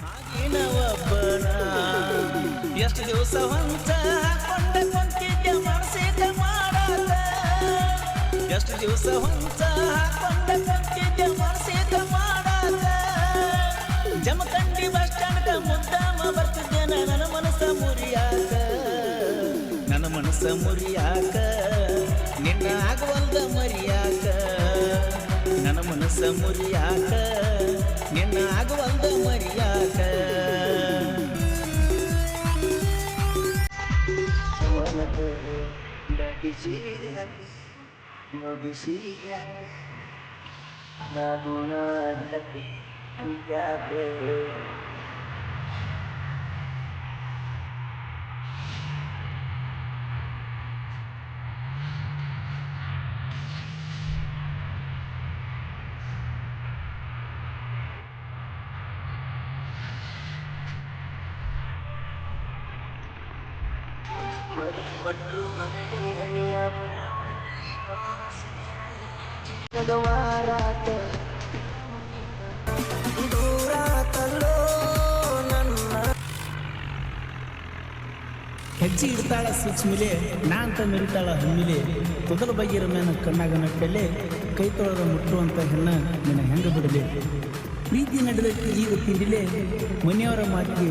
ಆಗಿನ ಒಬ್ಬನ ಎಷ್ಟು ದಿವಸ ಹೊಂಚ ಹಾಕೊಂಡ ಕುಂತಿದ್ದೆ ಮನಸ್ಸಿದ ಮಾಡಾಕ ಎಷ್ಟು ದಿವಸ ಹೊಂಚ ಹಾಕೊಂಡ ಕುಂತಿದ್ದೆ ಮನಸ್ಸಿದ ಮಾಡಾಕ ಜಮಖಂಡಿ ಬಸ್ ಸ್ಟ್ಯಾಂಡ್ ಮುದ್ದಾಮ ಬರ್ತಿದ್ದೇನೆ ನನ್ನ ಮನಸ್ಸ ಮುರಿಯಾಕ ನಿನ್ನ ಆಗುವಂತ ಮರಿಯಾಕ ನನ್ನ ಮನಸ್ಸ ಮುರಿಯಾಕ ನಿನ್ನ ಆಗುವಂತ ಮರಿಯಾಕ ಹೆಜ್ಜೆ ಇಡ್ತಾಳ ಸೂಕ್ಷ್ಮಿಲೆ ನಾ ಅಂತ ಮೆರಿತಾಳ ಹಮ್ಮಿಲೆ ತೊದಲ ಬಗೆರ ಮೇನ ಕಣ್ಣಾಗ ನಟ್ಟಲೆ ಕೈ ತೊಳೆದ ಮುಟ್ಟುವಂತ ಹೆಣ್ಣ ನಿನ್ನ ಹೆಂಗ ಬಿಡಲೆ ಪ್ರೀತಿ ನಡೆದಕ್ಕೆ ಈಗ ತಿಂಡಿಲೆ ಮನೆಯವರ ಮಾತಿಗೆ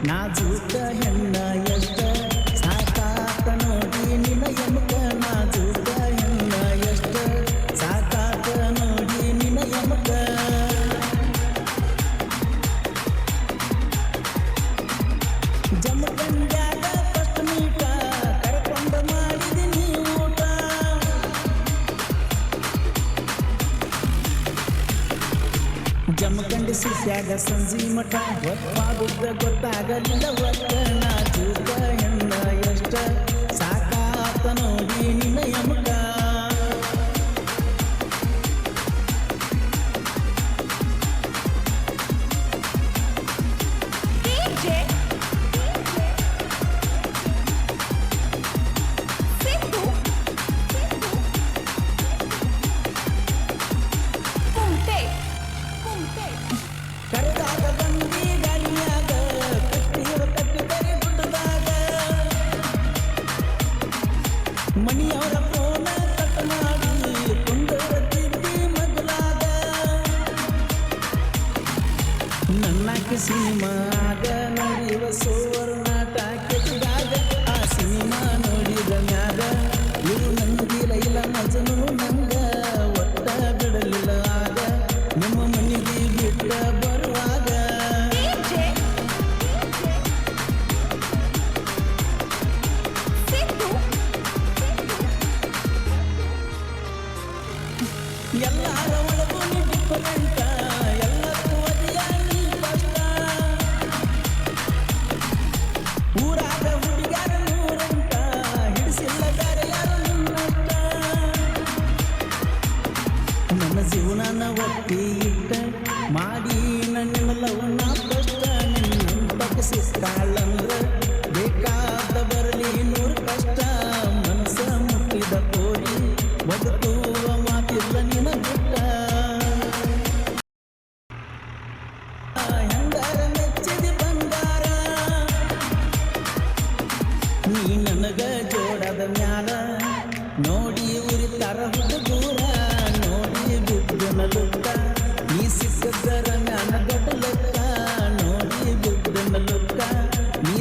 ನಾಜೂಕ ಹೆಣ್ಣ ಎಷ್ಟ ಸಾಕಾತ ನೋಡಿ ನಿನ್ನ ಎಮಕ ನಾಜೂಕ ಹೆಣ್ಣ ಎಷ್ಟ ಸಾಕಾತ ನೋಡಿ ನಿನ್ನ ಎಮಕ ಜಮಖಂಡ್ಯಾಗ ಫಸ್ಟ್ ಮೀಟ ಕರ್ಕೊಂಡ ಮಾಡಿದಿನಿ ಊಟ ಜಮಖಂಡಿ ಸಿಟ್ಯಾಗ ಸಂಜಿ ಮಠ ಗೊತ್ತಾಗುತ್ತ ಗೊತ್ತಾಗಲಿಲ್ಲ ಒಟ್ಟ ನಾಜೂಕ ಹೆಣ್ಣ ಎಷ್ಟ ಸಾಕಾತ ನೋಡಿ ನಿನ್ನ ಯಮಕ ಕರೆದಾಗ ಬಂದಿ ಗಾಳಿಯಾಗ ಕಟ್ಟಿರೋ ಕಟ್ಟಿದರೆ ಗುಡ್ಡದಾಗ ಮಣಿಯವರ ಫೋನ ಕಟ್ ಮಾಡಿ ಕೊಂಡೊಯ್ತಿದ್ದಿ ಮಗಲಾಗ ನನ್ನಾಕ ಸಿನಿಮಾಗ ನೋಡಿವ ಸುವರ್ಣಾಟ ಕೆಟ್ಟಿದಾಗ ಆ ಸಿನಿಮಾ ನೋಡಿದ ಮ್ಯಾಗ ಇವು ನಂಗಿಲ್ಲ ಇಲ್ಲ ಮಜನು ನಂಗ ಒಟ್ಟ ಬಿಡಲಿಲ್ಲ ಆಗ ನಿಮ್ಮ ಮನೆಗೆ ಬಿಟ್ಟ ಬರುವಾಗ ಎಲ್ಲಾರ ಒಳಗೂ ಡಿಫರೆಂಟ ಎಲ್ಲಕ್ಕೂ ಅದಿಯ ನೀ ಕಷ್ಟ ಊರಾಗ ಹುಡುಗ್ಯಾರ ನೂರಂಟ ಹಿಡಿಸಿಲ್ಲ ಬೇರೆ ಯಾರು ನಿನ್ನಷ್ಟ ನನ್ನ ಜೀವನನ ಒತ್ತಿ ಇಟ್ಟ ಮಾಡಿ ನನ್ನಲ್ಲವನ್ನ ಕಷ್ಟ ನಿನ್ನ ಸಿಕ್ಕಾಳಂದ್ರ ಬೇಕಾದ ಬರಲಿ ನೂರು ಕಷ್ಟ ಮನಸ್ಸ ಮುಟ್ಟಿದ ಕೋರಿ ಬದುಕುವ ಮಾತಿಲ್ಲ ನಿನ ಬಿಟ್ಟ ಹೆಂಗಾರ ಮೆಚ್ಚಿದಿ ಬಂಗಾರ ನೀ ನನಗ ಜೋಡದ ಮ್ಯಾಲ ನೋಡಿ ಉರಿತಾರ ಹುಡುಗೂರ ನೋಡಿ ಬಿದ್ದನ ಲುಕ್ಕ ನೀ ಸಿಕ್ಕದರ ಮ್ಯಾನ ಗಡ್ಡ ಲೆಕ್ಕ ನೋಡಿ ಬಿದ್ದನ ಲುಕ್ಕ ನೀ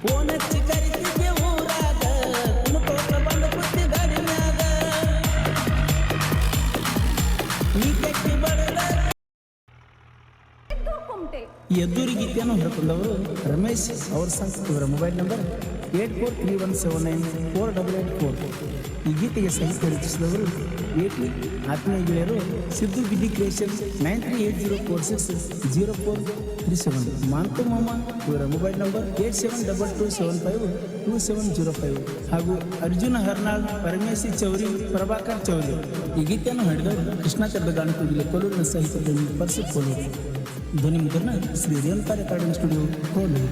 ಫೋನ್ ಹಚ್ಚಿ ಕರಿತಿದ್ದೆ ಊರಾಗ ಕುಣಕೋತ ಬಂದ ಕುತ್ತಿ ಗಾಡಿ ಮ್ಯಾಗ ನೀ ಕೆಟ್ಟಿ ಬಡದ ಎದ್ದೂರಿ ಗೀತೆಯನ್ನು ಹೊರಕೊಂಡವರು ರಮೇಶ್ ಅವ್ರ ಸಂಘ. ಇವರ ಮೊಬೈಲ್ ನಂಬರ್ 8431794884. ಈ ಗೀತೆಗೆ ಸಾಹಿತ್ಯ ರಚಿಸಿದವರು ಏಟಿ ಆತ್ಮೀಯ ಗೆಳೆಯರು ಸಿದ್ದು ಗಿಡ್ಡಿ ಕ್ರಿಯೇಷನ್ 9380460437. ಮಾಂತು ಮಾಮ ಇವರ ಮೊಬೈಲ್ ನಂಬರ್ 8722752705 ಹಾಗೂ ಅರ್ಜುನ ಹರ್ನಾಳ್, ಪರಮೇಶಿ ಚೌರಿ, ಪ್ರಭಾಕರ್ ಚೌರಿ. ಈ ಗೀತೆಯನ್ನು ಹಾಡಿದವರು ಕೃಷ್ಣ ಚಂದ್ರಗಾಣ ಕೂಗಿಲೆ ಕೊಲ್ಲೂರಿನ ಸಾಹಿತ್ಯದಲ್ಲಿ ಪರ್ಸು ಕೋಲೂರು. ಧ್ವನಿ ಮುದ್ರಣ ಶ್ರೀ ರೇಣುಕಾ ರೆಕಾರ್ಡಿಂಗ್ ಸ್ಟುಡಿಯೋ, ಕೋಲೂರು.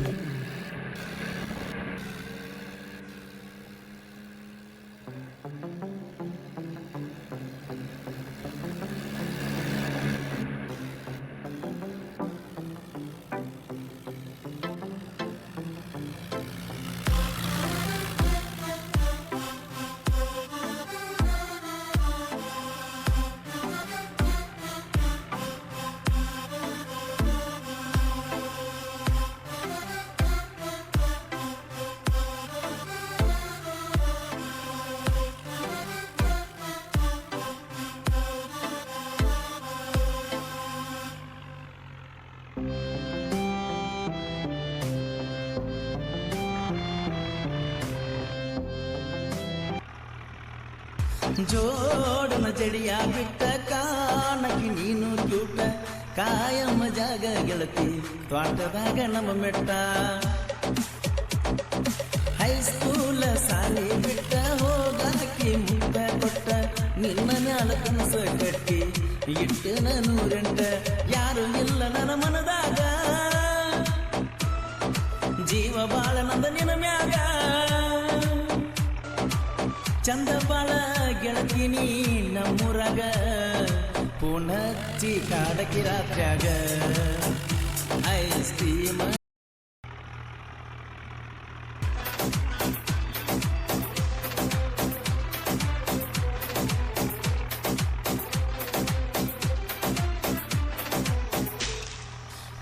ಜೋಡನ ಜಡಿಯ ಬಿಟ್ಟ ಕಾಣಕಿ ನೀನು ಕ್ಯೂಟ, ಕಾಯಮ್ಮ ಜಾಗ ಗೆಳತಿ ತ್ವಾಟದಾಗ ನಮ್ಮ ಮೆಟ್ಟ. ಹೈಸ್ಕೂಲ ಸಾಲಿ ಬಿಟ್ಟ ಹೋಗಾಕಿ ಮುಟ್ಟ ಕೊಟ್ಟ, ನಿನ್ನ ಮ್ಯಾಲ ಕನಸ ಕಟ್ಟಿ ಇಟ್ಟು ನೂರೆಂಟ. ಯಾರು ಇಲ್ಲ ನನ್ನ ಮನದಾಗ, ಜೀವ ಬಾಳ ನಂದ ನಿನ್ನ ಮ್ಯಾಗ. ಚಂದ ಬಾಳ ಗೆಳತಿನಿ ನಮ್ಮೂರಾಗ, ಪುಣಚ್ಚಿ ಕಾಡಕಿ ರಾತ್ರ್ಯಾಗ. ಐಸ್ ಕ್ರೀಮ್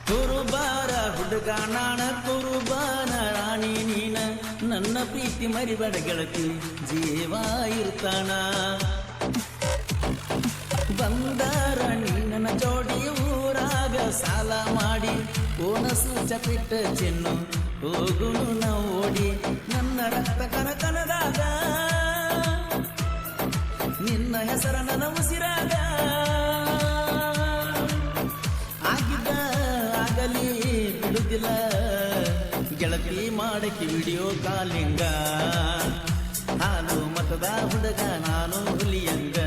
ಕುರುಬಾರ ಹುಡುಗ ನಾಣ, ಕುರುಬಾನ ರಾಣಿ ನೀನ. ನನ್ನ ಪ್ರೀತಿ ಮರಿಬೇಡ ಗೆಳತಿ, ಜೀವ ಇರ್ತಾನ. ಬಂದಾರ ನೀನ ಜೋಡಿ ಊರಾಗ ಸಾಲ ಮಾಡಿ, ಓನಸು ಚಪಿಟ್ಟ ಚೆನ್ನು ಹೋಗುನು ನಾವು ಓಡಿ. ನನ್ನ ರಕ್ತ ಕನಕನದಾಗ, ನಿನ್ನ ಹೆಸರ ನನ್ನ ಉಸಿರಾಗ. ಆಗಿದ್ದ ಆಗಲಿ ಬಿಡುದಿಲ್ಲ ಗೆಳತಿ ಮಾಡಕಿ ವಿಡಿಯೋ ಕಾಲಿಂಗ. ಹಾಲು ಮತದ ಹುಡುಗ ನಾನು ಹುಲಿಯಂಗ.